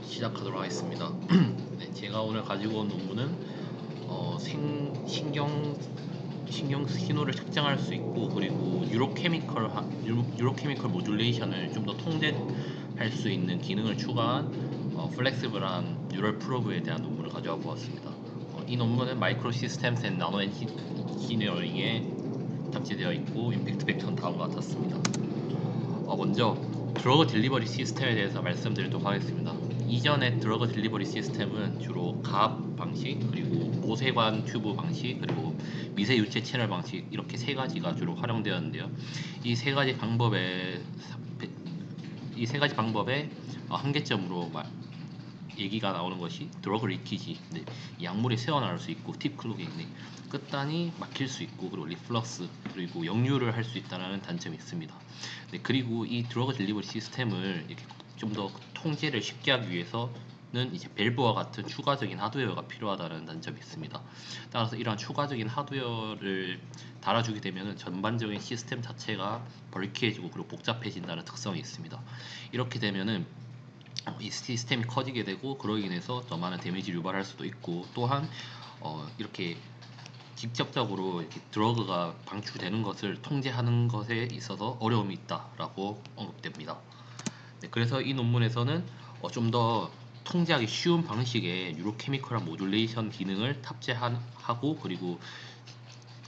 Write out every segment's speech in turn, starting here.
시작하도록 하겠습니다. 네, 제가 오늘 가지고 온 논문은 신경 신호를 측정할 수 있고, 그리고 유로케미컬 모듈레이션을 좀 더 통제할 수 있는 기능을 추가한 플렉시블한 뉴럴 프로브에 대한 논문을 가져와 보았습니다. 이 논문은 마이크로 시스템스 앤 나노 엔지니어링에 잡지되어 있고, 임팩트 팩터는 다음과 같았습니다. 먼저 드러그 딜리버리 시스템에 대해서 말씀드리도록 하겠습니다. 이전의 드러그 딜리버리 시스템은 주로 가압 방식, 그리고 모세관 튜브 방식, 그리고 미세 유체 채널 방식, 이렇게 세 가지가 주로 활용되었는데요. 이 세 가지 방법의 한계점으로 얘기가 나오는 것이 드러그 리키지, 네, 약물이 새어나올 수 있고, 팁 클로깅, 네, 끝단이 막힐 수 있고, 그리고 리플럭스, 그리고 역류를 할 수 있다는 단점이 있습니다. 네, 그리고 이 드러그 딜리버리 시스템을 이렇게 좀 더 통제를 쉽게 하기 위해서는 이제 밸브와 같은 추가적인 하드웨어가 필요하다는 단점이 있습니다. 따라서 이러한 추가적인 하드웨어를 달아주게 되면 전반적인 시스템 자체가 벌키해지고 그리고 복잡해진다는 특성이 있습니다. 이렇게 되면은 이 시스템이 커지게 되고, 그로 인해서 더 많은 데미지를 유발할 수도 있고, 또한 이렇게 직접적으로 이렇게 드러그가 방출되는 것을 통제하는 것에 있어서 어려움이 있다라고 언급됩니다. 네, 그래서 이 논문에서는 좀 더 통제하기 쉬운 방식의 뉴로케미컬한 모듈레이션 기능을 탑재하고, 그리고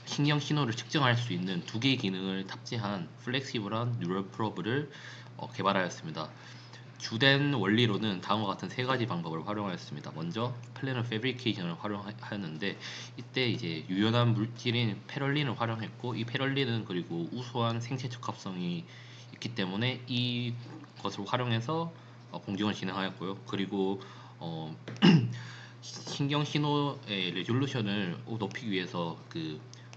신경 신호를 측정할 수 있는 두 개의 기능을 탑재한 플렉시블한 뉴럴 프로브를 개발하였습니다. 주된 원리로는 다음과 같은 세 가지 방법을 활용하였습니다. 먼저 플래너 패브리케이션을 활용하였는데, 이때 이제 유연한 물질인 페럴린을 활용했고, 이 페럴린은 그리고 우수한 생체 적합성이 있기 때문에 이것을 활용해서 공정을 진행하였고요. 그리고 신경 신호의 레졸루션을 높이기 위해서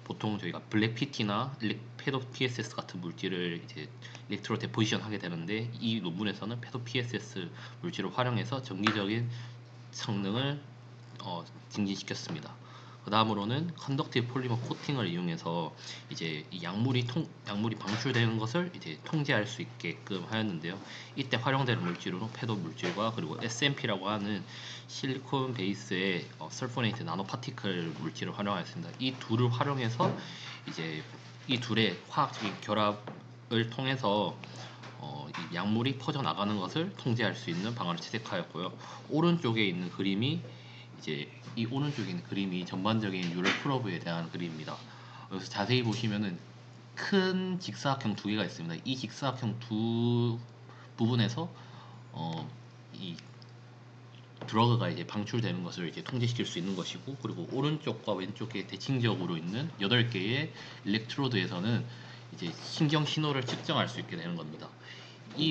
보통 저희가 블랙피티나 페도 PSS 같은 물질을 이제 일렉트로 데포지션 하게 되는데, 이 논문에서는 페도 PSS 물질을 활용해서 정기적인 성능을 증진시켰습니다. 그 다음으로는 컨덕티브 폴리머 코팅을 이용해서 이제 이 약물이 방출되는 것을 이제 통제할 수 있게끔 하였는데요. 이때 활용되는 물질은 페도 물질과 그리고 SMP라고 하는 실리콘 베이스의 설포네이트 나노 파티클 물질을 활용하였습니다. 이 둘을 활용해서 이제 이 둘의 화학적인 결합을 통해서 이 약물이 퍼져 나가는 것을 통제할 수 있는 방안을 채택하였고요. 오른쪽에 있는 그림이 전반적인 뉴럴 프로브에 대한 그림입니다. 여기서 자세히 보시면은 큰 직사각형 두 개가 있습니다. 이 직사각형 두 부분에서 이 드러그가 이제 방출되는 것을 이제 통제시킬 수 있는 것이고, 그리고 오른쪽과 왼쪽에 대칭적으로 있는 8개의 일렉트로드에서는 이제 신경 신호를 측정할 수 있게 되는 겁니다. 이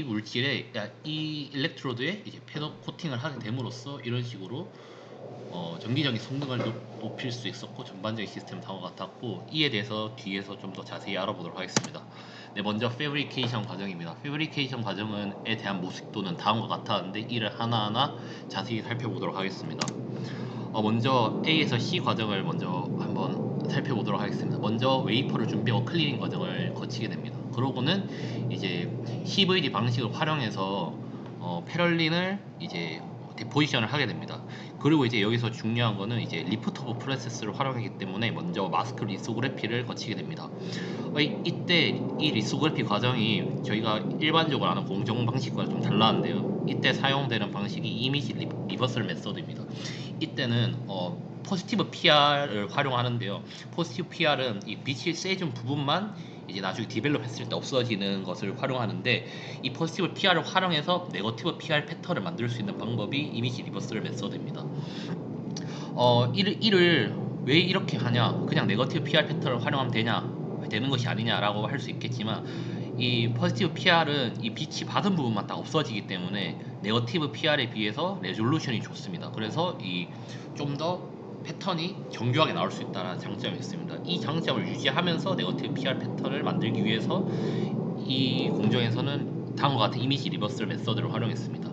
일렉트로드에 이제 패더 코팅을 하게 됨으로써 이런 식으로 정기적인 성능을 높일 수 있었고, 전반적인 시스템은 다음과 같았고, 이에 대해서 뒤에서 좀 더 자세히 알아보도록 하겠습니다. 네, 먼저 패브리케이션 과정입니다. 패브리케이션 과정에 대한 모습도는 다음과 같았는데, 이를 하나하나 자세히 살펴보도록 하겠습니다. 먼저 A에서 C 과정을 먼저 한번 살펴보도록 하겠습니다. 먼저 웨이퍼를 준비하고 클리닝 과정을 거치게 됩니다. 그러고는 이제 CVD 방식을 활용해서 패럴린을 이제 데포지션을 하게 됩니다. 그리고 이제 여기서 중요한 거는 이제 리프트 오브 프로세스를 활용하기 때문에 먼저 마스크 리소그래피를 거치게 됩니다. 이때 이 리소그래피 과정이 저희가 일반적으로 아는 공정 방식과 좀 달랐는데요. 이때 사용되는 방식이 이미지 리버설 메서드입니다. 이때는 포지티브 PR을 활용하는데요. 포지티브 PR은 이 빛이 쐬준 부분만 이제 나중에 디벨롭 했을 때 없어지는 것을 활용하는데, 이 포지티브 PR을 활용해서 네거티브 PR 패턴을 만들 수 있는 방법이 이미지 리버설 메서드입니다. 이를 왜 이렇게 하냐, 그냥 네거티브 PR 패턴을 활용하면 되는 것이 아니냐라고 할 수 있겠지만, 이 포지티브 PR은 이 빛이 받은 부분만 딱 없어지기 때문에 네거티브 PR에 비해서 레졸루션이 좋습니다. 그래서 이 좀 더 패턴이 정교하게 나올 수 있다는 장점이 있습니다. 이 장점을 유지하면서 네거티브 PR 패턴을 만들기 위해서 이 공정에서는 다음과 같은 이미지 리버설 메서드를 활용했습니다.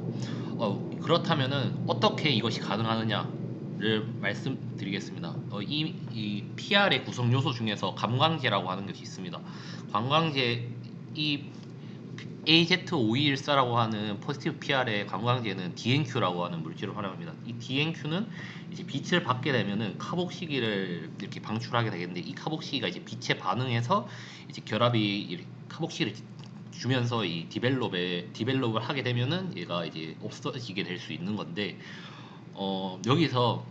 그렇다면은 어떻게 이것이 가능하느냐를 말씀드리겠습니다. 이 PR의 구성 요소 중에서 감광제라고 하는 것이 있습니다. 감광제, 이 AZ514라고 하는 포지티브 PR의 관광제는 DNQ라고 하는 물질을 활용합니다. 이 DNQ는 이제 빛을 받게 되면은 카복시기를 이렇게 방출하게 되겠는데, 이 카복시기가 이제 빛에 반응해서 이제 결합이 카복시기를 주면서 이 디벨롭을 하게 되면은 얘가 이제 없어지게 될 수 있는 건데, 여기서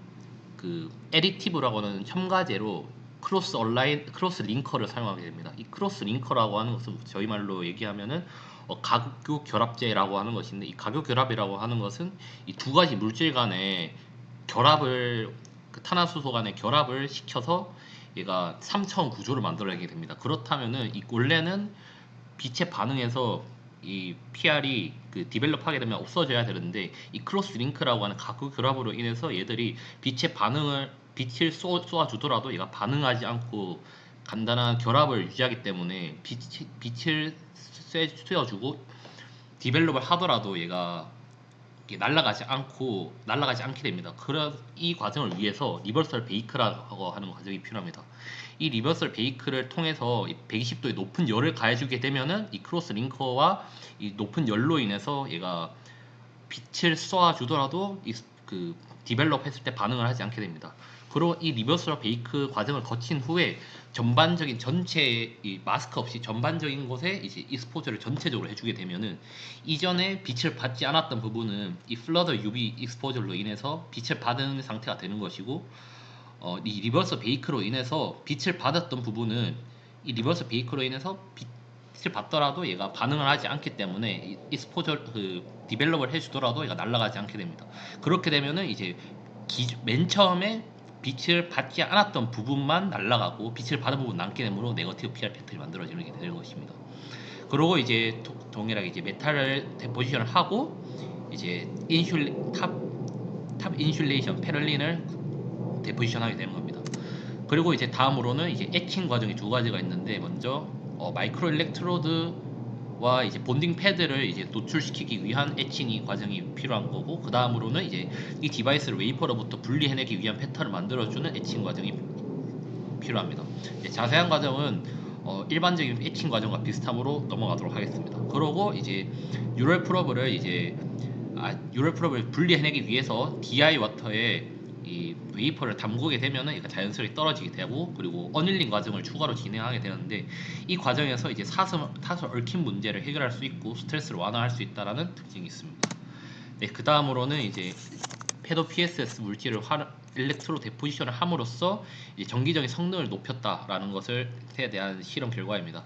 그 에디티브라고 하는 첨가제로 크로스 링커를 사용하게 됩니다. 이 크로스 링커라고 하는 것은 저희 말로 얘기하면은 가교 결합제라고 하는 것인데, 이 가교 결합이라고 하는 것은 이 두 가지 물질 간의 결합을, 그 탄화수소 간의 결합을 시켜서 얘가 3차원 구조를 만들어내게 됩니다. 그렇다면은 이 원래는 빛에 반응해서 이 PR이 그 디벨롭하게 되면 없어져야 되는데, 이 크로스 링크라고 하는 가구 결합으로 인해서 얘들이 빛을 쏘아주더라도 얘가 반응하지 않고 간단한 결합을 유지하기 때문에 빛을 쐬어주고 디벨롭을 하더라도 얘가 날아가지 않게 됩니다. 이 과정을 위해서 리버설 베이크라고 하는 과정이 필요합니다. 이 리버설 베이크를 통해서 120도의 높은 열을 가해주게 되면은 이 크로스 링커와 이 높은 열로 인해서 얘가 빛을 쏘아주더라도 그 디벨롭 했을 때 반응을 하지 않게 됩니다. 그리고 이 리버설 베이크 과정을 거친 후에 전반적인 전체 이 마스크 없이 전반적인 곳에 이제 익스포저를 전체적으로 해주게 되면은 이전에 빛을 받지 않았던 부분은 이 플러더 UV 익스포저로 인해서 빛을 받은 상태가 되는 것이고, 이 리버스 베이크로 인해서 빛을 받았던 부분은 이 리버스 베이크로 인해서 빛을 받더라도 얘가 반응을 하지 않기 때문에 익스포저 디벨롭을 해주더라도 얘가 날아가지 않게 됩니다. 그렇게 되면은 이제 맨 처음에 빛을 받지 않았던 부분만 날아가고 빛을 받은 부분 남게 되므로 네거티브 PR 패턴이 만들어지게 되는 것입니다. 그리고 이제 동일하게 이제 메탈을 데포지션을 하고 이제 탑 인슐레이션 페럴린을 데포지션하게 되는 겁니다. 그리고 이제 다음으로는 이제 에칭 과정이 두 가지가 있는데, 먼저 마이크로 일렉트로드와 이제 본딩 패드를 이제 노출시키기 위한 에칭이 과정이 필요한 거고, 그 다음으로는 이제 이 디바이스를 웨이퍼로부터 분리해내기 위한 패턴을 만들어주는 에칭 과정이 필요합니다. 자세한 과정은 일반적인 에칭 과정과 비슷함으로 넘어가도록 하겠습니다. 그러고 이제 유럴 프롭을 분리해내기 위해서 DI 워터에 이 웨이퍼를 담그게 되면은 얘가 자연스럽게 떨어지게 되고, 그리고 어닐링 과정을 추가로 진행하게 되는데, 이 과정에서 이제 탓을 얽힌 문제를 해결할 수 있고 스트레스를 완화할 수 있다라는 특징이 있습니다. 네, 그 다음으로는 이제 패도 PSS 물질을 일렉트로 데포지션을 함으로써 이제 전기적인 성능을 높였다라는 것에 대한 실험 결과입니다.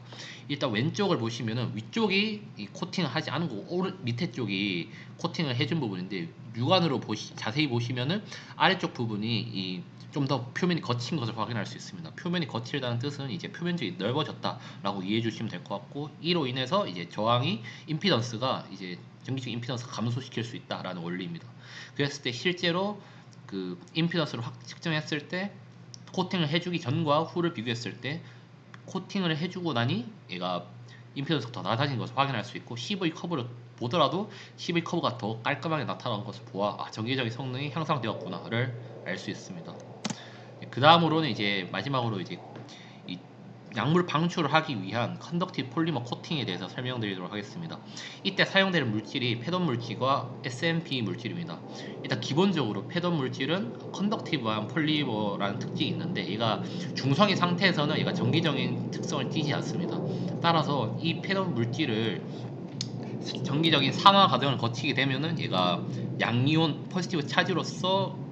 일단 왼쪽을 보시면은 위쪽이 이 코팅을 하지 않은 거고 밑에 쪽이 코팅을 해준 부분인데, 육안으로 자세히 보시면은 아래쪽 부분이 좀 더 표면이 거친 것을 확인할 수 있습니다. 표면이 거칠다는 뜻은 이제 표면적이 넓어졌다라고 이해해 주시면 될 것 같고, 이로 인해서 이제 저항이 임피던스가 이제 전기적 임피던스가 감소시킬 수 있다라는 원리입니다. 그랬을 때 실제로 그 임피던스를 측정했을 때 코팅을 해주기 전과 후를 비교했을 때 코팅을 해주고 나니 얘가 임피던스가 더 낮아진 것을 확인할 수 있고, CV 커브를 보더라도 CV 커브가 더 깔끔하게 나타난 것을 보아 전기적인 성능이 향상되었구나를 알 수 있습니다. 그 다음으로는 이제 마지막으로 이제 이 약물 방출을 하기 위한 컨덕티브 폴리머 코팅에 대해서 설명드리도록 하겠습니다. 이때 사용되는 물질이 패덤 물질과 SMP 물질입니다. 일단 기본적으로 패덤 물질은 컨덕티브한 폴리머라는 특징이 있는데, 얘가 중성인 상태에서는 얘가 전기적인 특성을 띠지 않습니다. 따라서 이 패덤 물질을 전기적인 산화 과정을 거치게 되면은 얘가 양이온 포지티브 차지로서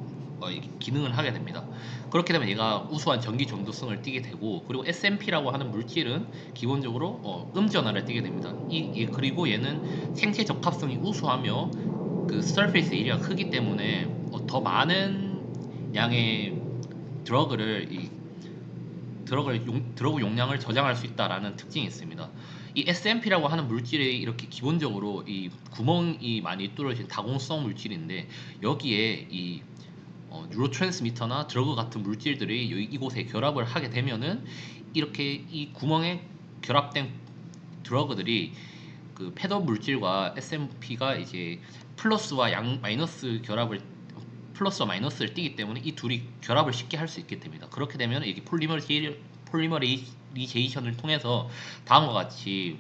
기능을 하게 됩니다. 그렇게 되면 얘가 우수한 전기 전도성을 띠게 되고, 그리고 SMP라고 하는 물질은 기본적으로 음전하를 띠게 됩니다. 그리고 얘는 생체 적합성이 우수하며 그 서페이스 에리아가 크기 때문에 더 많은 양의 드러그 용량을 저장할 수 있다라는 특징이 있습니다. 이 SMP라고 하는 물질이 이렇게 기본적으로 이 구멍이 많이 뚫어진 다공성 물질인데, 여기에 이 뉴로트랜스미터나 드러그 같은 물질들이 이곳에 결합을 하게 되면은 이렇게 이 구멍에 결합된 드러그들이 그 패더 물질과 SMP가 이제 플러스와 마이너스를 띠기 때문에 이 둘이 결합을 쉽게 할 수 있게 됩니다. 그렇게 되면 이게 폴리머레이제이션을 통해서 다음과 같이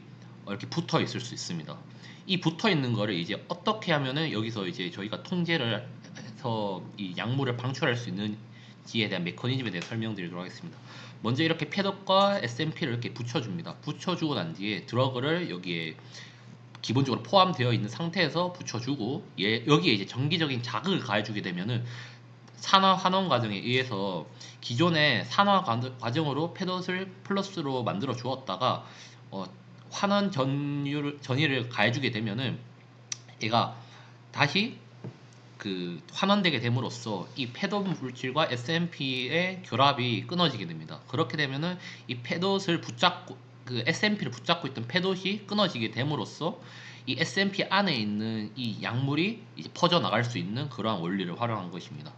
이렇게 붙어 있을 수 있습니다. 이 붙어 있는 거를 이제 어떻게 하면은 여기서 이제 저희가 통제를 해서 이 약물을 방출할 수 있는지에 대한 메커니즘에 대해 설명드리도록 하겠습니다. 먼저 이렇게 패독과 SMP를 이렇게 붙여줍니다. 붙여주고 난 뒤에 드러그를 여기에 기본적으로 포함되어 있는 상태에서 붙여주고 여기에 이제 정기적인 자극을 가해주게 되면은 산화 환원 과정에 의해서 기존의 산화 과정으로 페럿을 플러스로 만들어 주었다가 환원 전위를 가해주게 되면은 얘가 다시 그 환원되게 됨으로써 이 패덧 물질과 SMP의 결합이 끊어지게 됩니다. 그렇게 되면은 이 패덧을 붙잡고 그 SMP를 붙잡고 있던 패덧이 끊어지게 됨으로써 이 SMP 안에 있는 이 약물이 이제 퍼져 나갈 수 있는 그러한 원리를 활용한 것입니다.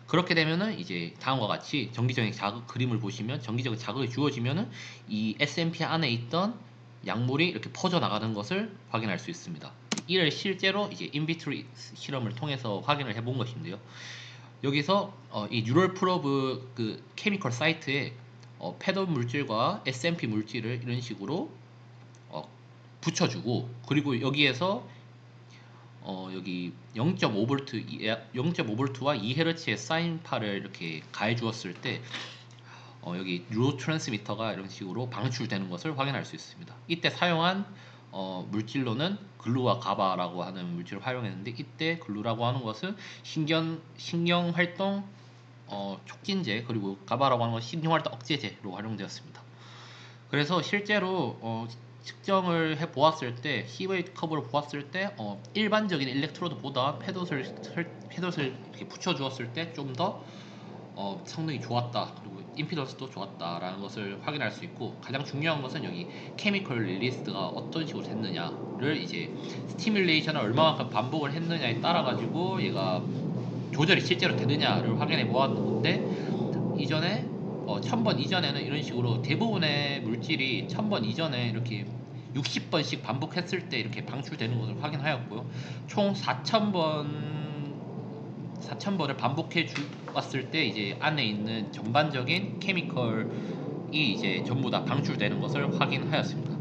그렇게 되면은 이제 다음과 같이 정기적인 자극 그림을 보시면 정기적인 자극이 주어지면은 이 SMP 안에 있던 약물이 이렇게 퍼져 나가는 것을 확인할 수 있습니다. 이를 실제로 이제 인비트로 실험을 통해서 확인을 해본 것인데요. 여기서 이 뉴럴 프로브 그 케미컬 사이트에 패덧 물질과 SMP 물질을 이런 식으로 붙여주고 그리고 여기에서 여기 0.5V, 0.5V와 2Hz의 사인파를 이렇게 가해 주었을 때 여기 뉴로 트랜스미터가 이런 식으로 방출되는 것을 확인할 수 있습니다. 이때 사용한 물질로는 글루와 가바라고 하는 물질을 활용했는데 이때 글루라고 하는 것은 신경 활동 촉진제 그리고 가바라고 하는 것은 신경 활동 억제제로 활용되었습니다. 그래서 실제로 측정을 해 보았을 때 히웨이트 커브를 보았을 때 일반적인 일렉트로드보다 패돛을 이렇게 붙여 주었을 때 좀 더 성능이 좋았다 그리고 임피던스도 좋았다라는 것을 확인할 수 있고 가장 중요한 것은 여기 케미컬 릴리스가 어떤 식으로 됐느냐를 이제 스티뮬레이션을 얼마만큼 반복을 했느냐에 따라 가지고 얘가 조절이 실제로 되느냐를 확인해 보았는데 이전에 1000번 이전에는 이런 식으로 대부분의 물질이 1000번 이전에 이렇게 60번씩 반복했을 때 이렇게 방출되는 것을 확인하였고요. 총 4000번을 반복해 주었을 때 이제 안에 있는 전반적인 케미컬이 이제 전부 다 방출되는 것을 확인하였습니다.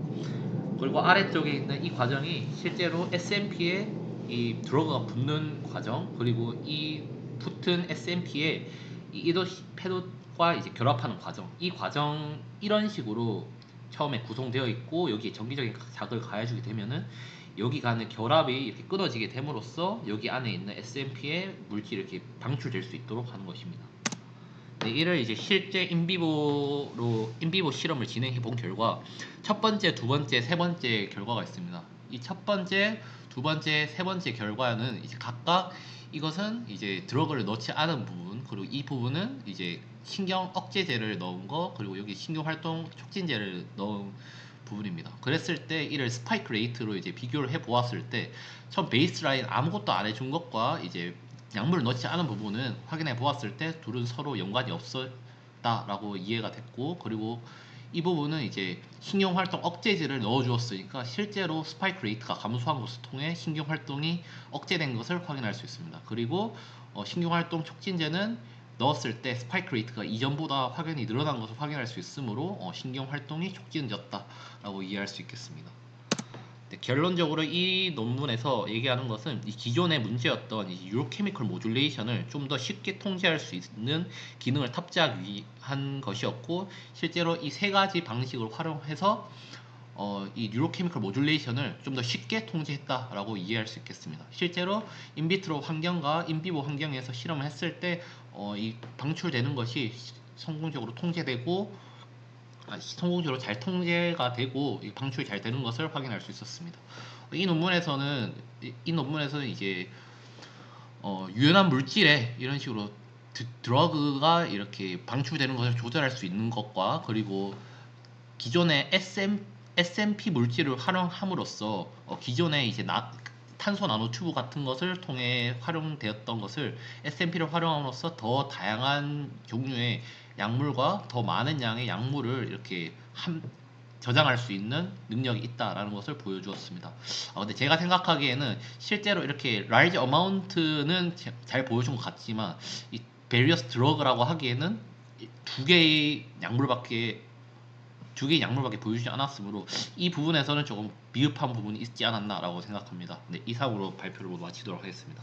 그리고 아래쪽에 있는 이 과정이 실제로 SMP에 이 드러그가 붙는 과정 그리고 이 붙은 SMP에 이 페돛과 이제 결합하는 과정 이 과정 이런 식으로 처음에 구성되어 있고 여기에 정기적인 자극을 가해주게 되면은 여기 가는 결합이 이렇게 끊어지게 됨으로써 여기 안에 있는 SMP의 물질이 이렇게 방출될 수 있도록 하는 것입니다. 네, 이를 이제 실제 인비보 실험을 진행해 본 결과 첫 번째, 두 번째, 세 번째 결과가 있습니다. 이 첫 번째, 두 번째, 세 번째 결과는 이제 각각 이것은 이제 드러그를 넣지 않은 부분 그리고 이 부분은 이제 신경 억제제를 넣은 거 그리고 여기 신경 활동 촉진제를 넣은 부분입니다. 그랬을 때 이를 스파이크 레이트로 이제 비교를 해 보았을 때 처음 베이스라인 아무것도 안 해준 것과 이제 약물을 넣지 않은 부분은 확인해 보았을 때 둘은 서로 연관이 없었다라고 이해가 됐고 그리고 이 부분은 이제 신경활동 억제제를 넣어 주었으니까 실제로 스파이크 레이트가 감소한 것을 통해 신경활동이 억제된 것을 확인할 수 있습니다. 그리고 신경활동 촉진제는 넣었을 때 스파이크 레이트가 이전보다 확연히 늘어난 것을 확인할 수 있으므로 신경활동이 촉진되었다라고 이해할 수 있겠습니다. 네, 결론적으로 이 논문에서 얘기하는 것은 이 기존의 문제였던 이 유로케미컬 모듈레이션을 좀 더 쉽게 통제할 수 있는 기능을 탑재하기 위한 것이었고 실제로 이 세 가지 방식을 활용해서 이 뉴로케미컬 모듈레이션을 좀 더 쉽게 통제했다라고 이해할 수 있겠습니다. 실제로 인비트로 환경과 인비보 환경에서 실험을 했을 때 이 방출되는 것이 성공적으로 통제되고 성공적으로 잘 통제가 되고 방출이 잘 되는 것을 확인할 수 있었습니다. 이 논문에서는 이제 유연한 물질에 이런 식으로 드러그가 이렇게 방출되는 것을 조절할 수 있는 것과 그리고 기존의 SMP 물질을 활용함으로써 기존의 이제 탄소 나노튜브 같은 것을 통해 활용되었던 것을 SMP를 활용함으로써 더 다양한 종류의 약물과 더 많은 양의 약물을 이렇게 저장할 수 있는 능력이 있다라는 것을 보여주었습니다. 근데 제가 생각하기에는 실제로 이렇게 large amount는 잘 보여준 것 같지만 이 various drug라고 하기에는 두 개의 약물밖에 두 개의 약물밖에 보여주지 않았으므로 이 부분에서는 조금 미흡한 부분이 있지 않았나라고 생각합니다. 네, 이상으로 발표를 모두 마치도록 하겠습니다.